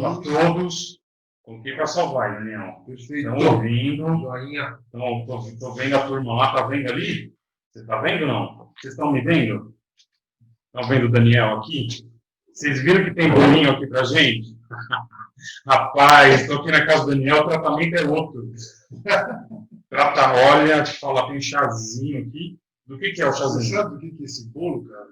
a todos. Coloquei para salvar, Daniel. Perfeito. Estão ouvindo? Joinha. Estou vendo a turma lá. Está vendo ali? Você está vendo ou não? Vocês estão me vendo? Estão vendo o Daniel aqui? Vocês viram que tem bolinho aqui para gente? Rapaz, estou aqui na casa do Daniel, o tratamento é outro. Olha, deixa eu falar, tem um chazinho aqui. Do que é o chazinho? Você sabe do que é esse bolo, cara?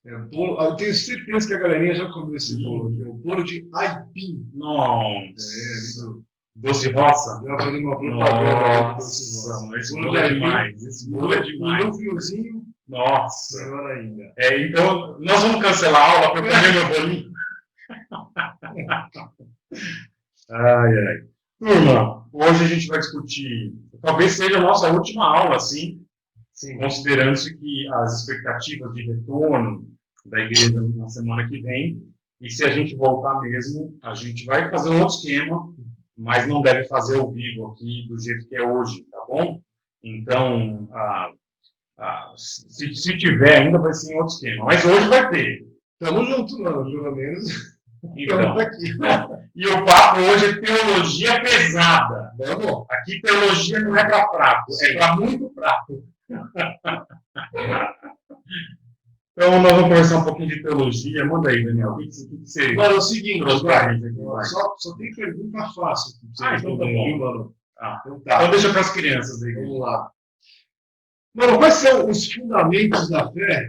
É bolo. Eu tenho certeza que a galerinha já comeu esse bolo aqui. É o bolo de aipim. Nossa. Doce roça? Já falei uma propaganda. Nossa, esse bolo é demais. Esse bolo é demais. Um fiozinho. Nossa. Melhor ainda. Então, nós vamos cancelar a aula para comer meu bolinho. Ai, ai. Turma, hoje a gente vai discutir, talvez seja a nossa última aula, assim, considerando-se que as expectativas de retorno da igreja na semana que vem, e se a gente voltar mesmo, a gente vai fazer um outro esquema, mas não deve fazer ao vivo aqui do jeito que é hoje, tá bom? Então, se tiver ainda, vai ser em outro esquema, mas hoje vai ter. Estamos juntos, não, pelo menos. Então, e o papo hoje é teologia pesada. Vamos? Aqui teologia não é para prato, é para muito prato. Então, nós vamos conversar um pouquinho de teologia. Manda aí, Daniel. O que você... Mano, é o seguinte, só tem pergunta fácil. Então tá bom. Mano. Então deixa para as crianças aí. Vamos lá. Mano, quais são os fundamentos da fé?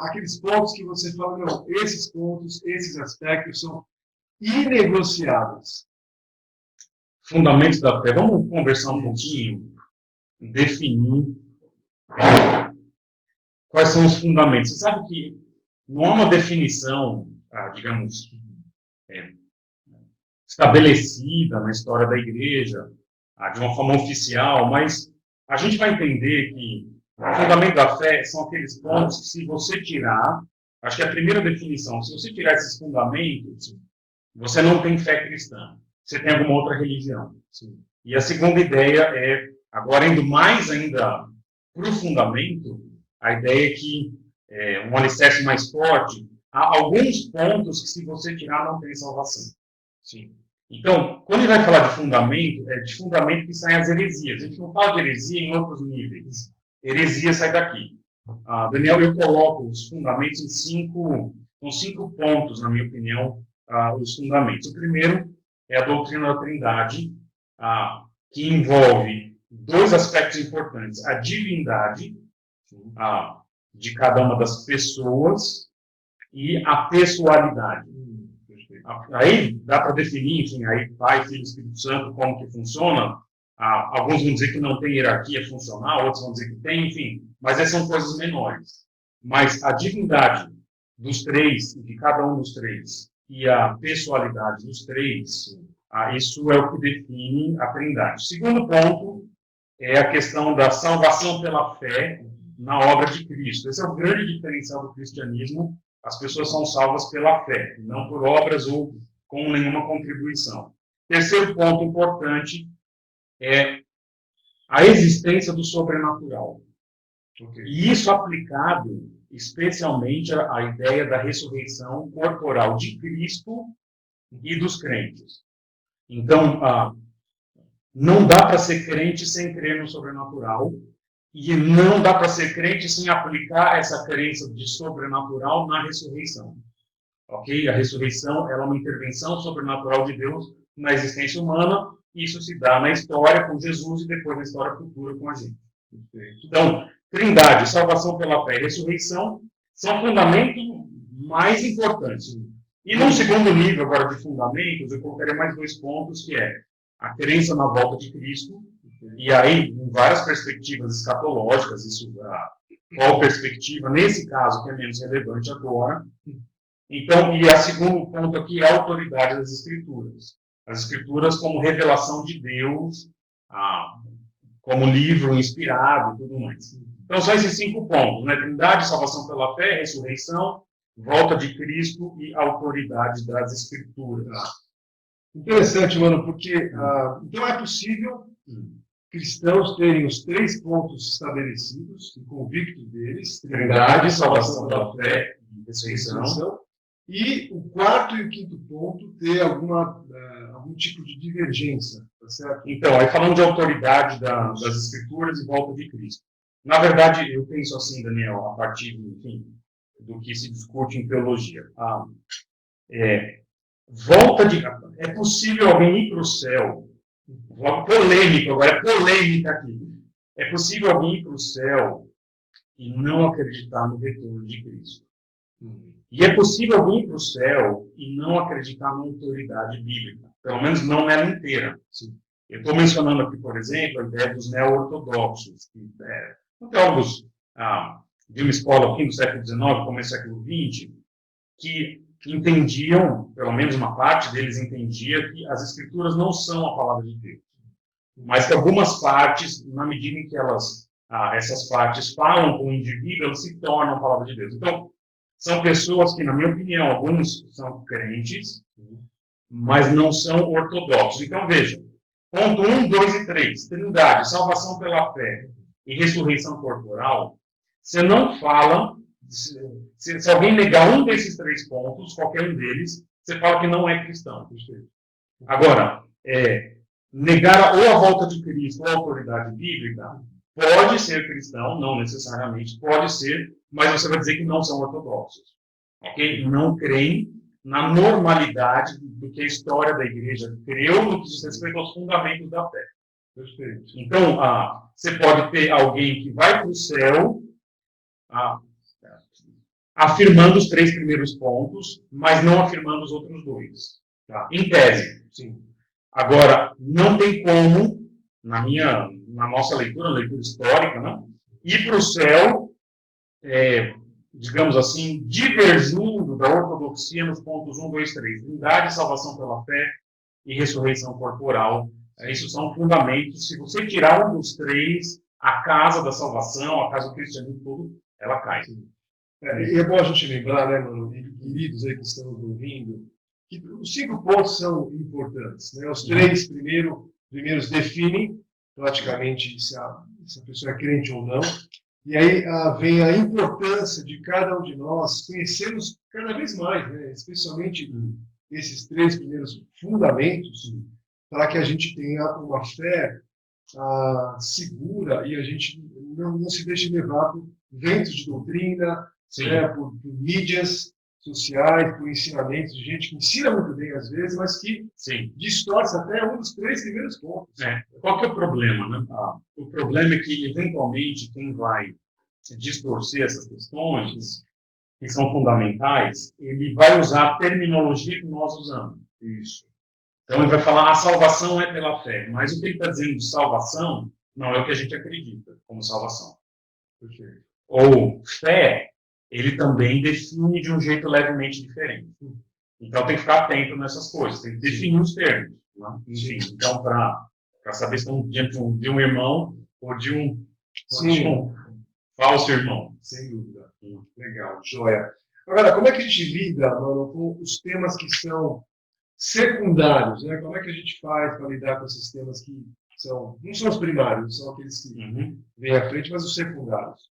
Aqueles pontos que você fala, não, esses pontos, esses aspectos são inegociáveis. Fundamentos da fé. Vamos conversar um pouquinho, definir quais são os fundamentos. Você sabe que não há uma definição, digamos, estabelecida na história da igreja, de uma forma oficial, mas a gente vai entender que o fundamento da fé são aqueles pontos que, se você tirar, acho que é a primeira definição, se você tirar esses fundamentos, você não tem fé cristã, você tem alguma outra religião. Sim. E a segunda ideia é, agora indo mais ainda para o fundamento, a ideia é que um alicerce mais forte, há alguns pontos que, se você tirar, não tem salvação. Sim. Então, quando ele vai falar de fundamento, é de fundamento que saem as heresias. A gente não fala de heresia em outros níveis. Heresia sai daqui. Daniel, eu coloco os fundamentos em cinco pontos, na minha opinião, os fundamentos. O primeiro é a doutrina da Trindade, que envolve dois aspectos importantes: a divindade de cada uma das pessoas e a pessoalidade. Aí dá para definir, enfim, aí Pai, Filho e Espírito Santo, como que funciona. Alguns vão dizer que não tem hierarquia funcional, outros vão dizer que tem, enfim, mas essas são coisas menores. Mas a divindade dos três, de cada um dos três, e a pessoalidade dos três, isso é o que define a Trindade. O segundo ponto é a questão da salvação pela fé na obra de Cristo. Esse é o grande diferencial do cristianismo. As pessoas são salvas pela fé, não por obras ou com nenhuma contribuição. Terceiro ponto importante é a existência do sobrenatural. Okay. E isso aplicado especialmente à ideia da ressurreição corporal de Cristo e dos crentes. Então, não dá para ser crente sem crer no sobrenatural, e não dá para ser crente sem aplicar essa crença de sobrenatural na ressurreição. Ok? A ressurreição ela é uma intervenção sobrenatural de Deus na existência humana. Isso se dá na história com Jesus e depois na história futura com a gente. Então, Trindade, salvação pela fé e ressurreição são fundamentos mais importantes. E num segundo nível agora de fundamentos, eu colocaria mais dois pontos, que é a crença na volta de Cristo, e aí, em várias perspectivas escatológicas, isso qual perspectiva, nesse caso, que é menos relevante agora. Então, e a segundo ponto aqui é a autoridade das Escrituras. As Escrituras como revelação de Deus, como livro inspirado e tudo mais. Então, são esses 5 pontos, né? Trindade, salvação pela fé, ressurreição, volta de Cristo e autoridade das Escrituras. Interessante, mano, porque então é possível cristãos terem os 3 pontos estabelecidos e convictos deles: Trindade, salvação pela fé e ressurreição. E o quarto e o quinto ponto ter algum tipo de divergência, tá certo? Então, aí falando de autoridade das Escrituras e volta de Cristo. Na verdade, eu penso assim, Daniel, a partir, enfim, do que se discute em teologia. É possível alguém ir para o céu, polêmico, agora é polêmica aqui. É possível alguém ir para o céu e não acreditar no retorno de Cristo. E é possível alguém ir para o céu e não acreditar na autoridade bíblica, pelo menos não nela inteira. Eu estou mencionando aqui, por exemplo, a ideia dos neo-ortodoxos, que teólogos de uma escola fim do século XIX, começo do século XX, que entendiam, pelo menos uma parte deles entendia, que as Escrituras não são a palavra de Deus, mas que algumas partes, na medida em que essas partes falam com o indivíduo, elas se tornam a palavra de Deus. Então, são pessoas que, na minha opinião, alguns são crentes, mas não são ortodoxos. Então, veja, ponto 1, 2 e 3, Trindade, salvação pela fé e ressurreição corporal, você não fala, se alguém negar um desses 3 pontos, qualquer um deles, você fala que não é cristão. Agora, negar ou a volta de Cristo ou a autoridade bíblica, pode ser cristão, não necessariamente, pode ser, mas você vai dizer que não são ortodoxos. Ok? Não creem na normalidade do que a história da igreja creu no que diz respeito aos fundamentos da fé. Perfeito. Então, você pode ter alguém que vai para o céu afirmando os 3 primeiros pontos, mas não afirmando os outros 2. Tá? Em tese. Sim. Agora, não tem como, na nossa leitura, na leitura histórica, né, ir para o céu, digamos assim, divergindo da ortodoxia nos pontos 1, 2, 3. Trindade, salvação pela fé e ressurreição corporal. Isso são fundamentos. Se você tirar um dos 3, a casa da salvação, a casa do cristianismo, tudo, ela cai. E é bom a gente lembrar, né, mano, queridos aí que estão ouvindo, que os 5 pontos são importantes. Né? Os 3 primeiros definem praticamente se a pessoa é crente ou não. E aí vem a importância de cada um de nós conhecermos cada vez mais, né? Especialmente esses 3 primeiros fundamentos, para que a gente tenha uma fé segura e a gente não se deixe levar por ventos de doutrina, né? por mídias sociais, por ensinamentos de gente que ensina muito bem às vezes, mas que distorce até um dos 3 primeiros pontos. Qual que é o problema? Né? O problema é que, eventualmente, quem vai distorcer essas questões, que são fundamentais, ele vai usar a terminologia que nós usamos. Isso. Então, ele vai falar, a salvação é pela fé, mas o que ele está dizendo de salvação não é o que a gente acredita como salvação. Perfeito. Ou fé, ele também define de um jeito levemente diferente. Então, tem que ficar atento nessas coisas, tem que definir os termos. Né? Enfim, então, para saber se estamos diante de um irmão ou de um falso irmão. Sem dúvida. Legal, joia. Agora, como é que a gente lida, mano, com os temas que são secundários? Né? Como é que a gente faz para lidar com esses temas que não são os primários, são aqueles que vêm à frente, mas os secundários?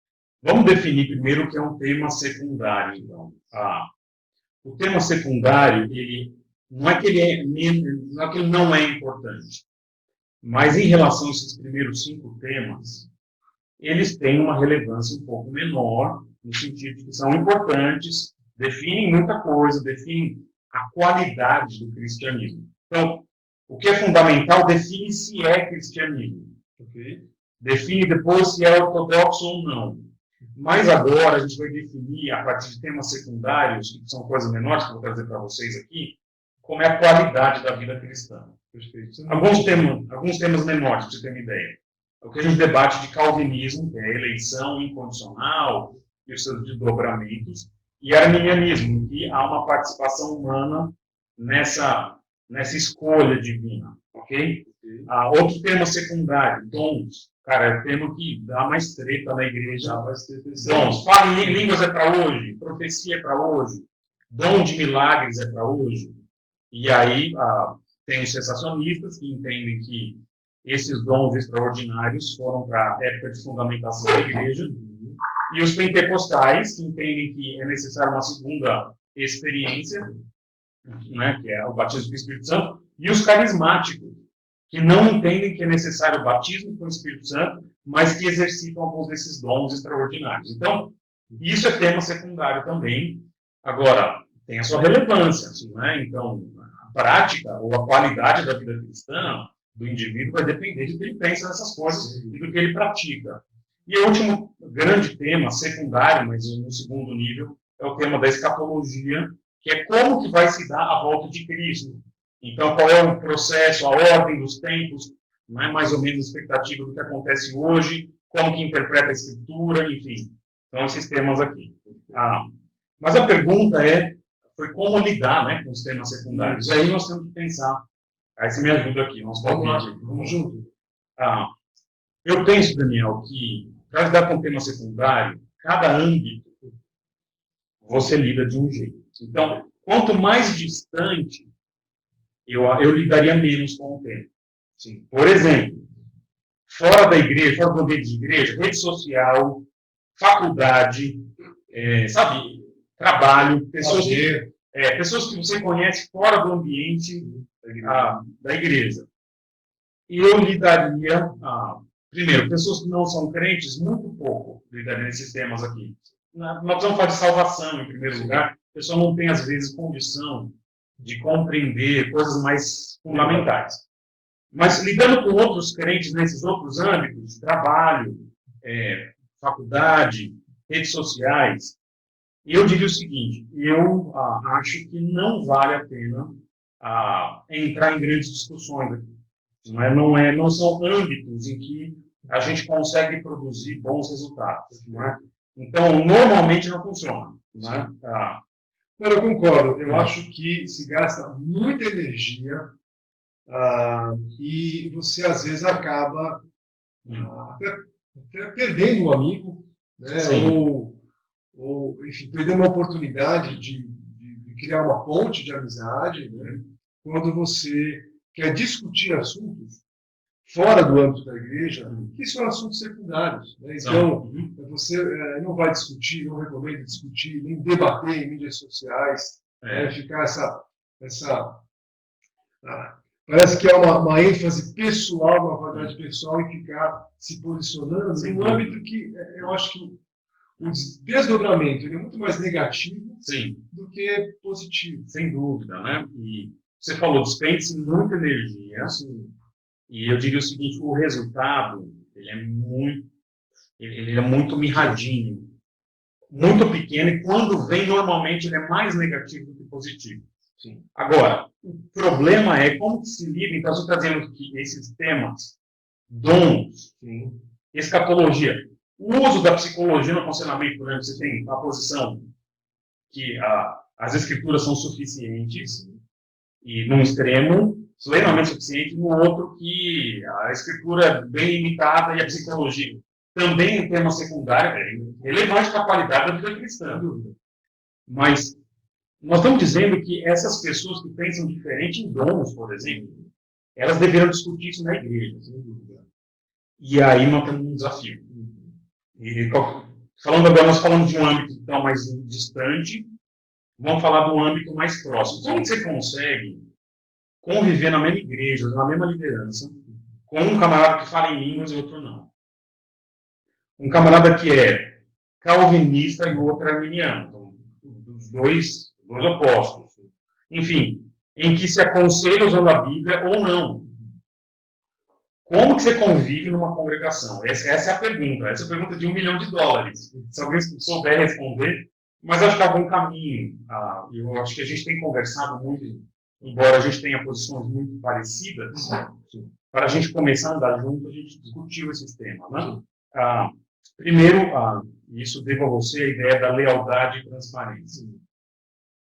Vamos definir primeiro o que é um tema secundário, então. O tema secundário, ele não é que ele não é importante, mas em relação a esses primeiros 5 temas, eles têm uma relevância um pouco menor, no sentido de que são importantes, definem muita coisa, definem a qualidade do cristianismo. Então, o que é fundamental define se é cristianismo. Okay? Define depois se é ortodoxo ou não. Mas agora a gente vai definir, a partir de temas secundários, que são coisas menores que eu vou trazer para vocês aqui, como é a qualidade da vida cristã. Perfeito. Alguns temas menores, para você ter uma ideia. O que a gente debate de calvinismo, que é a eleição incondicional e os seus desdobramentos, e arminianismo, que há uma participação humana nessa escolha divina. Ok? Outro tema secundário, dons. Cara, é o tema que dá mais treta na igreja. Dons. Fala em línguas é para hoje, profecia é para hoje, dom de milagres é para hoje. E aí tem os sensacionistas que entendem que esses dons extraordinários foram para a época de fundamentação da igreja. E os pentecostais, que entendem que é necessária uma segunda experiência, né, que é o batismo com o Espírito Santo, e os carismáticos, que não entendem que é necessário o batismo com o Espírito Santo, mas que exercitam alguns desses dons extraordinários. Então, isso é tema secundário também. Agora, tem a sua relevância, assim, né? Então, a prática ou a qualidade da vida cristã do indivíduo vai depender de que ele pensa nessas coisas e do que ele pratica. E o último grande tema, secundário, mas no segundo nível, é o tema da escatologia, que é como que vai se dar a volta de Cristo. Então, qual é o processo, a ordem dos tempos, não é mais ou menos a expectativa do que acontece hoje, como que interpreta a Escritura, enfim. Então, esses temas aqui. Mas a pergunta foi como lidar, né, com os temas secundários. Aí nós temos que pensar. Aí você me ajuda aqui. Vamos junto. Eu penso, Daniel, que para lidar com o tema secundário, cada âmbito você lida de um jeito. Então, quanto mais distante, eu lidaria menos com o tema. Sim. Por exemplo, fora da igreja, fora do ambiente de igreja, rede social, faculdade, sabe, trabalho, pessoas que você conhece fora do ambiente da igreja. E eu lidaria, primeiro, pessoas que não são crentes, muito pouco lidaria nesses temas aqui. Nós vamos falar de salvação, em primeiro lugar. A pessoa não tem, às vezes, condição de compreender coisas mais fundamentais. Mas lidando com outros crentes nesses outros âmbitos, trabalho, faculdade, redes sociais, eu diria o seguinte, eu acho que não vale a pena entrar em grandes discussões aqui. Não são âmbitos em que a gente consegue produzir bons resultados. Não é? Então, normalmente não funciona. Não é? Eu concordo. Eu acho que se gasta muita energia e você, às vezes, acaba até perdendo um amigo, né? Ou, enfim, perdendo uma oportunidade de criar uma ponte de amizade, né? Quando você quer discutir assuntos fora do âmbito da igreja, que são assuntos secundários. Né? Então, você não vai discutir, não recomendo discutir, nem debater em mídias sociais, ficar parece que é uma ênfase pessoal, uma vaidade pessoal, e ficar se posicionando em um âmbito que eu acho que o desdobramento ele é muito mais negativo do que positivo. Sem dúvida, né? E você falou, despende-se muita energia, e eu diria o seguinte, o resultado ele é muito mirradinho, muito pequeno, e quando vem, normalmente, ele é mais negativo do que positivo. Sim. Agora, o problema é como se lida, então, você está dizendo que esses temas, dons, escatologia, o uso da psicologia no aconselhamento, por exemplo, você tem a posição que as escrituras são suficientes, e num extremo, plenamente suficiente, no outro que a escritura é bem limitada e a psicologia também é um tema secundário, é relevante para a qualidade da vida cristã. Mas nós estamos dizendo que essas pessoas que pensam diferente em dons, por exemplo, elas deveriam discutir isso na igreja, sem dúvida. E aí nós temos um desafio. E, falando agora, nós falamos de um âmbito então, mais distante, vamos falar do âmbito mais próximo. Como você consegue conviver na mesma igreja, na mesma liderança, com um camarada que fala em línguas e outro não? Um camarada que é calvinista e o outro é arminiano. Então, os dois opostos. Enfim, em que se aconselha usando a Bíblia ou não. Como que você convive numa congregação? Essa é a pergunta. Essa é a pergunta de $1 milhão. Se alguém souber responder, mas acho que há algum caminho. Eu acho que a gente tem conversado muito, embora a gente tenha posições muito parecidas, para a gente começar a andar junto, a gente discutiu esses temas. Né? Primeiro, isso devo a você a ideia da lealdade e transparência.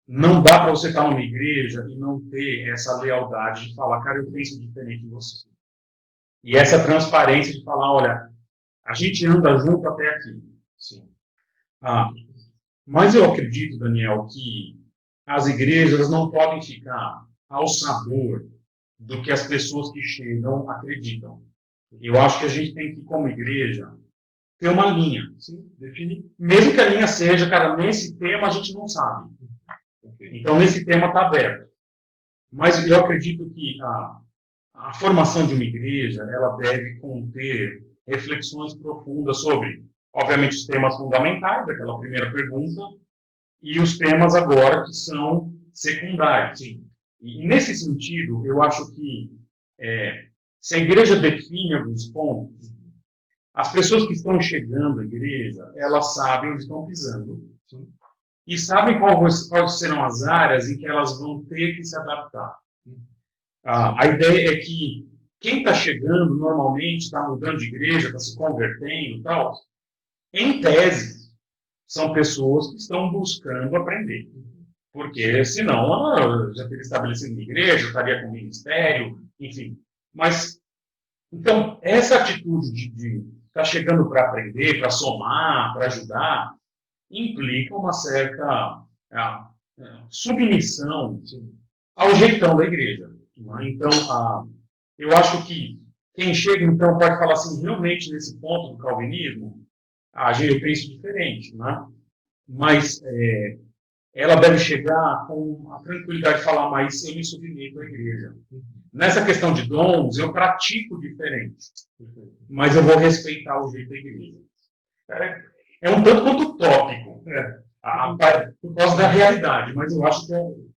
Não dá para você estar numa igreja e não ter essa lealdade de falar, cara, eu penso diferente de você. E essa transparência de falar, olha, a gente anda junto até aqui. Sim. Mas eu acredito, Daniel, que as igrejas não podem ficar ao sabor do que as pessoas que chegam acreditam. Eu acho que a gente tem que, como igreja, ter uma linha. Sim, definir. Mesmo que a linha seja, cara, nesse tema a gente não sabe. Então, nesse tema está aberto. Mas eu acredito que a formação de uma igreja, ela deve conter reflexões profundas sobre, obviamente, os temas fundamentais, daquela primeira pergunta, e os temas agora que são secundários. E nesse sentido, eu acho que se a igreja define alguns pontos, as pessoas que estão chegando à igreja, elas sabem onde estão pisando e sabem quais serão as áreas em que elas vão ter que se adaptar. A ideia é que quem está chegando, normalmente, está mudando de igreja, está se convertendo e tal, em tese, são pessoas que estão buscando aprender. Porque, senão, eu já teria estabelecido uma igreja, estaria com ministério, enfim. Mas, então, essa atitude de estar chegando para aprender, para somar, para ajudar, implica uma certa submissão ao jeitão da igreja. Então, eu acho que quem chega, então, pode falar assim, realmente, nesse ponto do calvinismo, eu penso diferente, né? Mas ela deve chegar com a tranquilidade de falar, mas eu me submeto à igreja. Nessa questão de dons, eu pratico diferente, mas eu vou respeitar o jeito da igreja. É um tanto quanto utópico, por causa da realidade, mas eu acho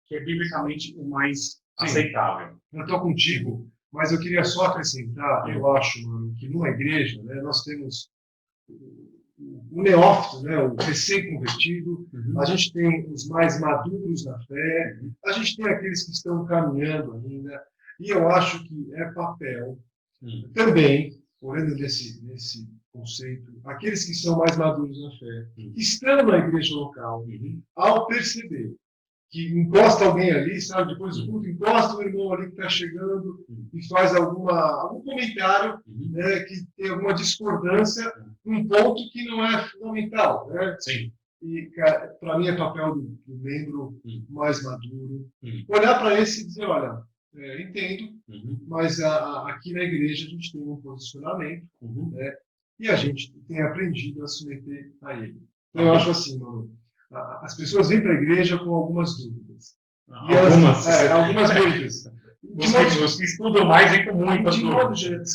que é biblicamente o mais aceitável. Eu estou contigo, mas eu queria só acrescentar, eu acho, mano, que numa igreja, né, nós temos o neófito, né, o recém-convertido, a gente tem os mais maduros na fé, a gente tem aqueles que estão caminhando ainda, e eu acho que é papel também, olhando nesse conceito, aqueles que são mais maduros na fé, estando na igreja local, ao perceber que encosta alguém ali, sabe, depois do culto, encosta o irmão ali que está chegando e faz algum comentário, né, que tem alguma discordância num ponto que não é fundamental, né? Sim. E, para mim, é papel do membro mais maduro olhar para esse e dizer, olha, entendo, mas aqui na igreja a gente tem um posicionamento, né, e a gente tem aprendido a submeter a ele. Então, eu acho assim, mano, as pessoas vêm para a igreja com algumas dúvidas. Algumas dúvidas. Os que estudam mais vêm com muitas dúvidas.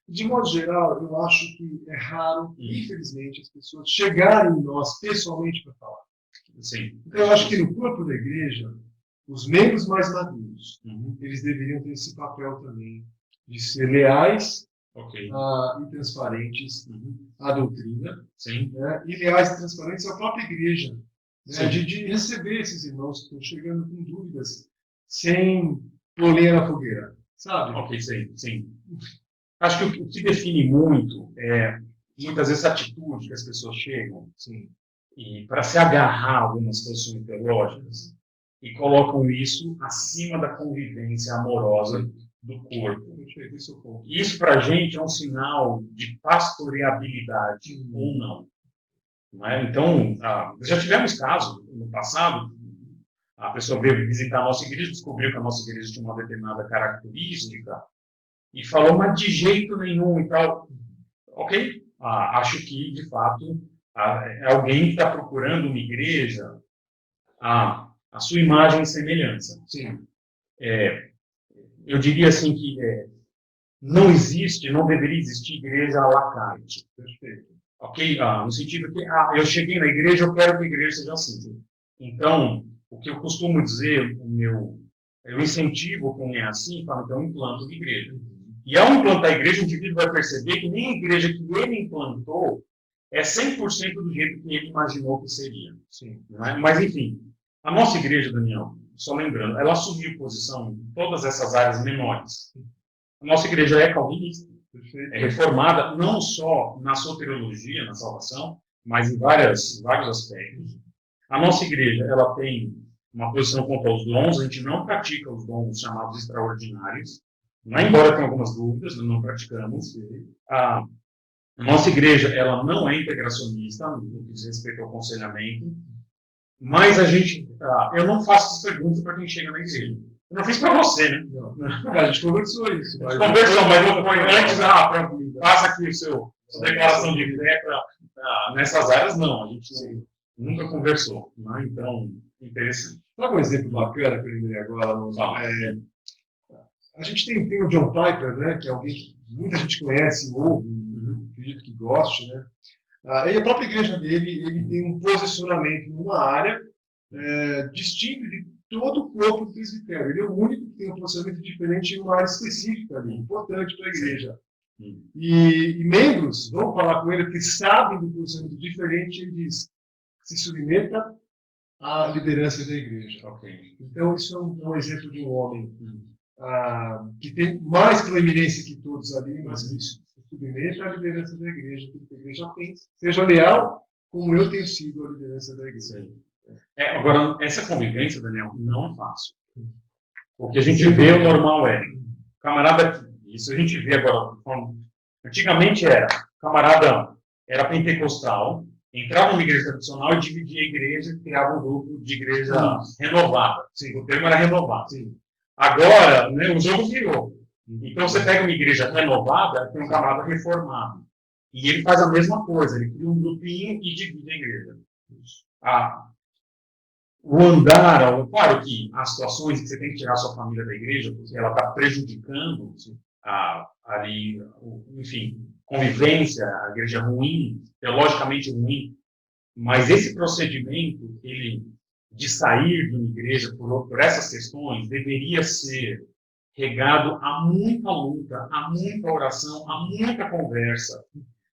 De modo geral, eu acho que é raro, infelizmente, as pessoas chegarem em nós pessoalmente para falar. Sim. Então, eu acho que no corpo da igreja, os membros mais maduros, eles deveriam ter esse papel também de ser leais e transparentes à doutrina, né, e leais e transparentes à própria igreja, né, de receber esses irmãos que estão chegando com dúvidas, sem pôr lenha na fogueira, sabe? Sim. Acho que o que define muito é, muitas vezes, a atitude que as pessoas chegam, e para se agarrar a algumas questões teológicas, e colocam isso acima da convivência amorosa do corpo. Isso, para a gente, é um sinal de pastoreabilidade ou não. Então, já tivemos casos no passado, a pessoa veio visitar a nossa igreja, descobriu que a nossa igreja tinha uma determinada característica, e falou, mas de jeito nenhum e tal. Ok? Acho que, de fato, é alguém que está procurando uma igreja a sua imagem e semelhança. Eu diria assim que não existe, não deveria existir igreja à la carte. Perfeito. Ok? No sentido que eu cheguei na igreja, eu quero que a igreja seja assim. Então, o que eu costumo dizer, eu incentivo quem é assim, falo, então, implanto de igreja. E ao implantar a igreja, o indivíduo vai perceber que nem a igreja que ele implantou é 100% do jeito que ele imaginou que seria. Mas, enfim, a nossa igreja, Daniel, só lembrando, ela assumiu posição em todas essas áreas menores. A nossa igreja é calvinista, é reformada não só na soteriologia, na salvação, mas em vários aspectos. A nossa igreja, ela tem uma posição quanto aos dons, a gente não pratica os dons chamados extraordinários, embora tenha algumas dúvidas, nós não praticamos. A nossa igreja, ela não é integracionista, no que diz respeito ao aconselhamento, mas eu não faço essas perguntas para quem chega na igreja. Eu não fiz para você, né? A gente conversou isso. A gente conversou, mas não foi antes, faça aqui a sua declaração de fé nessas áreas, não. A gente nunca conversou. Então, interessante. Sabe um exemplo bacana que eu lembrei agora? A gente tem o John Piper, né, que é alguém que muita gente conhece, ouve, acredito que goste, né? E a própria igreja dele, ele tem um posicionamento numa área distinto de todo o corpo do presbitério. Ele é o único que tem um posicionamento diferente em uma área específica ali, importante para a igreja. E membros vão falar com ele porque sabem do posicionamento diferente. Ele diz: se submeta à liderança da igreja. Ok. Então, isso é um exemplo de um homem que tem mais proeminência que todos ali, mas isso se submeta à liderança da igreja, que a igreja tem. Seja leal, como eu tenho sido a liderança da igreja. Agora, essa convivência, Daniel, não é fácil. O que a gente vê, o normal camarada, isso a gente vê agora. Antigamente camarada era pentecostal, entrava numa igreja tradicional e dividia a igreja, criava um grupo de igreja renovada. Sim, o termo era renovado. Sim. Agora, né, o jogo virou. Então, você pega uma igreja renovada, tem um camarada reformado. E ele faz a mesma coisa, ele cria um grupinho e divide a igreja. O andar, claro que há situações que você tem que tirar a sua família da igreja, porque ela está prejudicando ali, enfim, convivência, a igreja ruim, teologicamente ruim, mas esse procedimento, de sair de uma igreja por essas questões, deveria ser regado a muita luta, a muita oração, a muita conversa,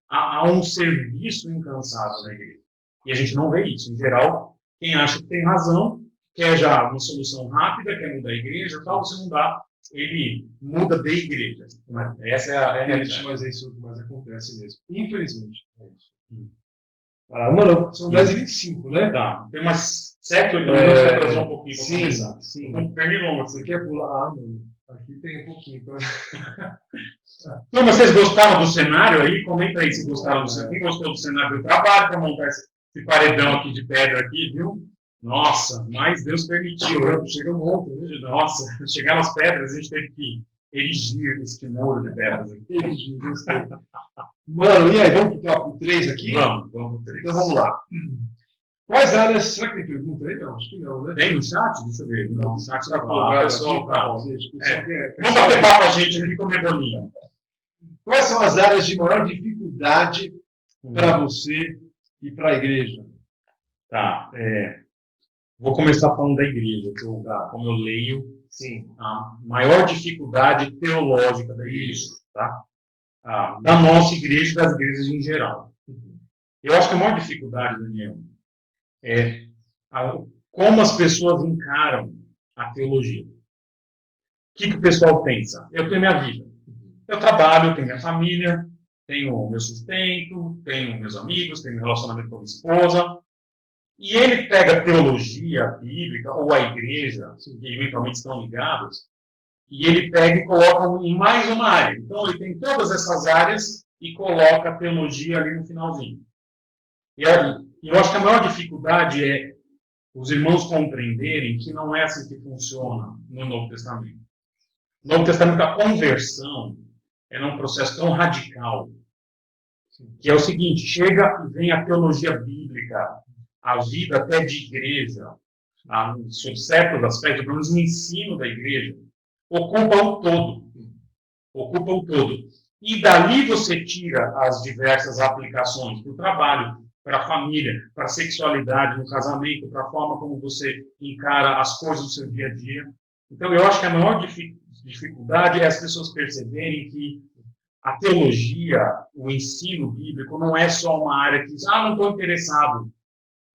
a um serviço incansável na igreja. E a gente não vê isso. Em geral, quem acha que tem razão, quer já uma solução rápida, quer mudar a igreja, tal, se não dá, ele muda de igreja. Essa é a realidade. Mas é isso que acontece mesmo. Infelizmente. É isso. Mano, são 10h25, né? Tá. Tem umas 7, 8 minutos para trazer um pouquinho. Sim, exato. Sim. Um pernilongo. Você quer pular? Mano. Aqui tem um pouquinho. Não, mas vocês gostaram do cenário aí? Comenta aí se gostaram do cenário. Quem gostou do cenário do trabalho para montar esse paredão aqui de pedra aqui, viu? Nossa, mas Deus permitiu. Chega um monte, né? Nossa, chegaram as pedras, a gente teve que erigir esse muro de pedras aqui. Erigir, gostei. Mano, e aí, vamos para o 3 aqui? Vamos para o 3. Então vamos lá. Quais áreas? Será que tem pergunta aí? Não, acho que não, né? Tem no chat? Deixa eu ver. Não, no chat está colocado. Pessoal, vamos bater papo a gente aqui comer bolinha. Quais são as áreas de maior dificuldade para você e para a igreja? Tá. Vou começar falando da igreja, como eu leio, sim, a maior dificuldade teológica da igreja, tá? Da nossa igreja e das igrejas em geral. Eu acho que a maior dificuldade, Daniel, é como as pessoas encaram a teologia. O que o pessoal pensa? Eu tenho minha vida. Eu trabalho, tenho minha família, tenho meu sustento, tenho meus amigos, tenho meu relacionamento com a minha esposa. E ele pega a teologia bíblica ou a igreja, que eventualmente estão ligados, e ele pega e coloca em mais uma área. Então, ele tem todas essas áreas e coloca a teologia ali no finalzinho. E eu acho que a maior dificuldade é os irmãos compreenderem que não é assim que funciona no Novo Testamento. No Novo Testamento, a conversão é um processo tão radical, que é o seguinte: chega e vem a teologia bíblica, a vida até de igreja, sob certos aspectos, pelo menos no ensino da igreja, ocupa o todo. Ocupa o todo. E dali você tira as diversas aplicações para o trabalho, para a família, para a sexualidade, no casamento, para a forma como você encara as coisas do seu dia a dia. Então, eu acho que a maior dificuldade é as pessoas perceberem que a teologia, o ensino bíblico, não é só uma área que diz, não estou interessado.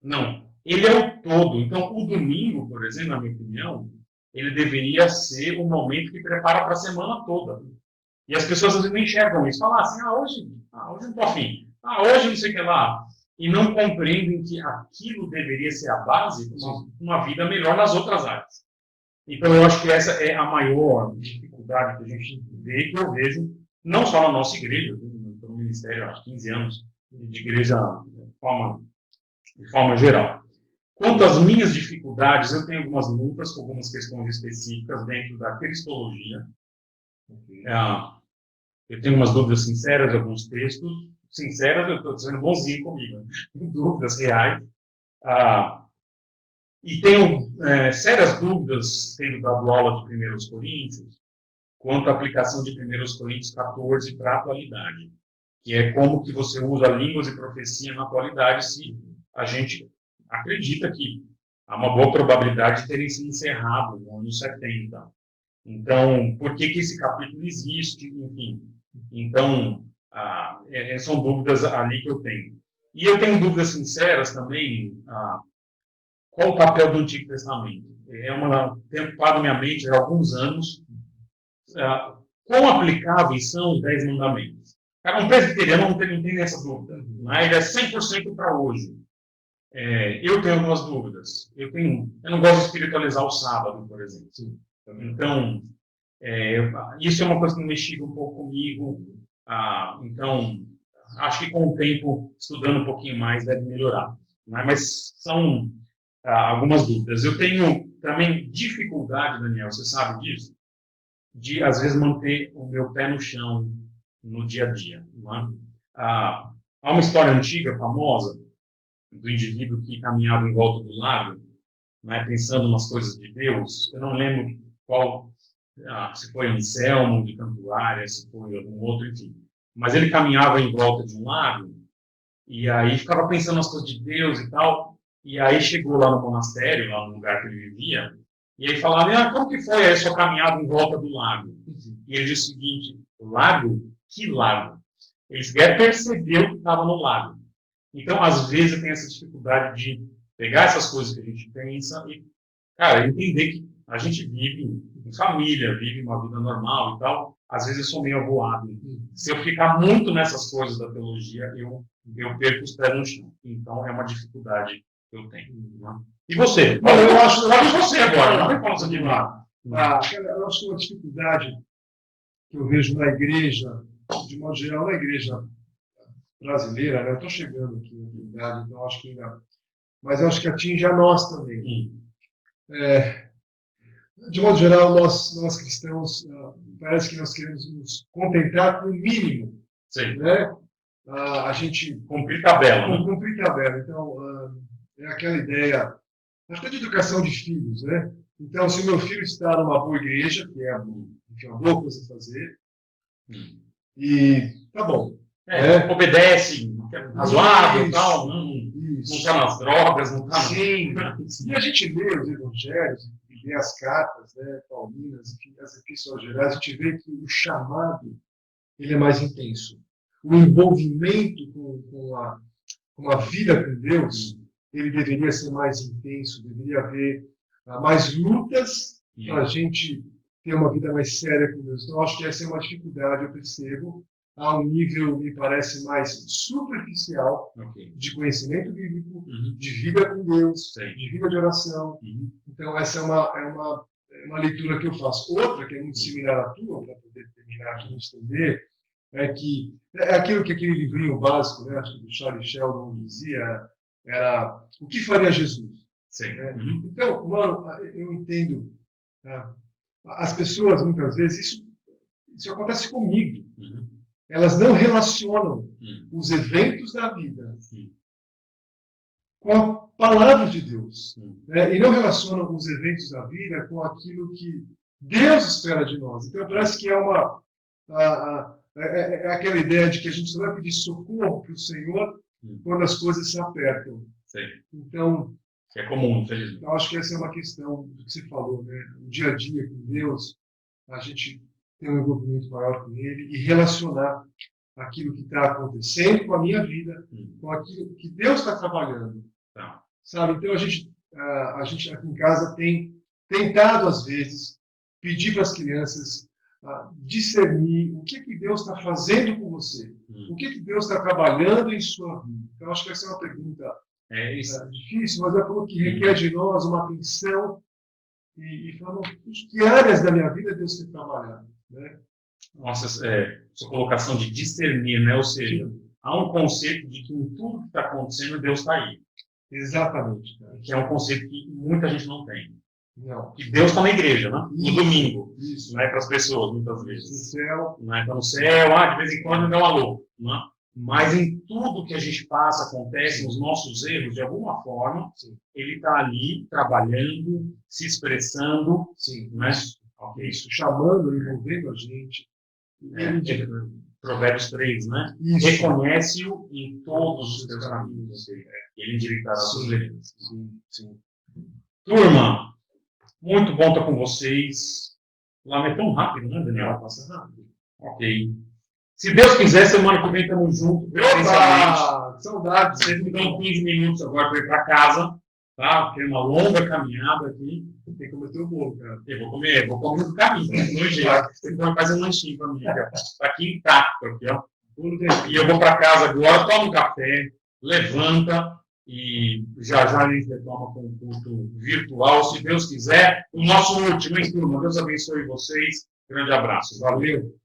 Não. Ele é o todo. Então, o domingo, por exemplo, na minha opinião, ele deveria ser o momento que prepara para a semana toda. E as pessoas às vezes não enxergam isso. Falam assim, hoje não estou afim. Hoje não sei o que lá. E não compreendem que aquilo deveria ser a base de uma vida melhor nas outras áreas. Então, eu acho que essa é a maior dificuldade que a gente vê, que eu vejo, não só na nossa igreja, no ministério há 15 anos, de igreja de forma geral. Quanto às minhas dificuldades, eu tenho algumas lutas com algumas questões específicas dentro da cristologia. Eu tenho umas dúvidas sinceras de alguns textos. Sinceras, eu estou sendo bonzinho comigo. Dúvidas reais. E tenho sérias dúvidas, tendo dado aula de 1 Coríntios, quanto à aplicação de 1 Coríntios 14 para a atualidade, que é como que você usa línguas e profecia na atualidade, se a gente acredita que há uma boa probabilidade de terem sido encerrado no ano 70. Então, por que esse capítulo existe? Enfim, então, são dúvidas ali que eu tenho. E eu tenho dúvidas sinceras também, qual o papel do Antigo Testamento? Tem ocupado minha mente há alguns anos, quão aplicáveis são os 10 mandamentos. Um presbiteriano não tem essa dúvida, né? Ele é 100% para hoje. Eu tenho algumas dúvidas. Eu não gosto de espiritualizar o sábado, por exemplo. Então, isso é uma coisa que mexe um pouco comigo. Então, acho que com o tempo, estudando um pouquinho mais, deve melhorar. Né? Mas são algumas dúvidas. Eu tenho também dificuldade, Daniel, você sabe disso, de, às vezes, manter o meu pé no chão no dia a dia. Não é? Há uma história antiga, famosa, do indivíduo que caminhava em volta do lago, né, pensando nas coisas de Deus. Eu não lembro qual, se foi Anselmo de Cantuária, se foi algum outro, enfim. Mas ele caminhava em volta de um lago e aí ficava pensando nas coisas de Deus e tal. E aí chegou lá no monastério, lá no lugar que ele vivia, e aí falava, como que foi a sua caminhada em volta do lago? E ele disse o seguinte, lago? Que lago? Ele sequer percebeu que estava no lago. Então, às vezes, eu tenho essa dificuldade de pegar essas coisas que a gente pensa e, cara, entender que a gente vive em família, vive uma vida normal e tal. Às vezes eu sou meio avoado. Se eu ficar muito nessas coisas da teologia, eu perco os pés no chão. Então, é uma dificuldade que eu tenho. Né? E você? Eu acho você agora, não vai falar de lá. Eu acho que uma dificuldade que eu vejo na igreja, de modo geral, na igreja brasileira, né? Eu estou chegando aqui na verdade, então acho que ainda. Mas eu acho que atinge a nós também. De modo geral, nós cristãos, parece que nós queremos nos contentar com o mínimo. Sim. Né? A gente cumprir tabela. Cumprir tabela. Então, é aquela ideia, acho que é de educação de filhos, né? Então, se o meu filho está numa boa igreja, que é uma boa coisa a fazer, e tá bom. Obedece, razoável e tal, não está nas drogas, não está. Sim. E a gente lê os evangelhos, lê as cartas, né, paulinas, enfim, as epístolas gerais, a gente vê que o chamado ele é mais intenso. O envolvimento com a vida com Deus, ele deveria ser mais intenso, deveria haver mais lutas para a gente ter uma vida mais séria com Deus. Então, acho que essa é uma dificuldade, eu percebo, a um nível, me parece, mais superficial de conhecimento bíblico, de vida com Deus, de vida de oração. Então, essa é uma leitura que eu faço. Outra, que é muito similar à tua, para poder terminar aqui no estender, é que é aquilo que aquele livrinho básico, né, acho que do Charlie Sheldon dizia, era o que faria Jesus? Né? Então, mano, eu entendo, as pessoas, muitas vezes, isso acontece comigo. Elas não relacionam os eventos da vida com a palavra de Deus. Né? E não relacionam os eventos da vida com aquilo que Deus espera de nós. Então, parece que é aquela ideia de que a gente só vai pedir socorro para o Senhor quando as coisas se apertam. Então, é comum, infelizmente. Eu acho que essa é uma questão do que você falou, né? O dia a dia com Deus, a gente ter um envolvimento maior com Ele e relacionar aquilo que está acontecendo com a minha vida, com aquilo que Deus está trabalhando. Sabe? Então, a gente aqui em casa tem tentado, às vezes, pedir para as crianças discernir o que Deus está fazendo com você, o que Deus está trabalhando em sua vida. Então, acho que essa é uma pergunta difícil, mas é algo que requer de nós uma atenção e falando que áreas da minha vida Deus tem trabalhado. Né? Nossa, sua colocação de discernir, né? Ou seja, há um conceito de que em tudo que está acontecendo, Deus está aí. Exatamente. Que é um conceito que muita gente não tem. Não. Que Deus está na igreja, né? No domingo. Isso. Não é para as pessoas, muitas vezes. No céu. Não é para no céu, de vez em quando dá um alô. Não é? mas em tudo que a gente passa, acontece, nos nossos erros, de alguma forma, ele está ali trabalhando, se expressando, né? Okay. Isso, chamando, envolvendo a gente. Provérbios 3, né? Reconhece-o em todos os teus caminhos. Ele endireitará as suas veredas. Turma, muito bom estar com vocês. Lá é tão rápido, né, Daniel? Passa rápido. Ok. Se Deus quiser, semana que vem estamos juntos. Saudades. Vocês me dão 15 minutos agora para ir para casa. Tá? Tem uma longa caminhada aqui. Tem que comer o bolo, cara. Eu vou comer no caminho. Você pode fazer um lanchinho para mim. Está aqui intacto. Aqui, ó. E eu vou para casa agora, tomo um café, levanta e já a gente retoma com o culto virtual, se Deus quiser. O nosso último, hein, turma? Deus abençoe vocês. Grande abraço. Valeu.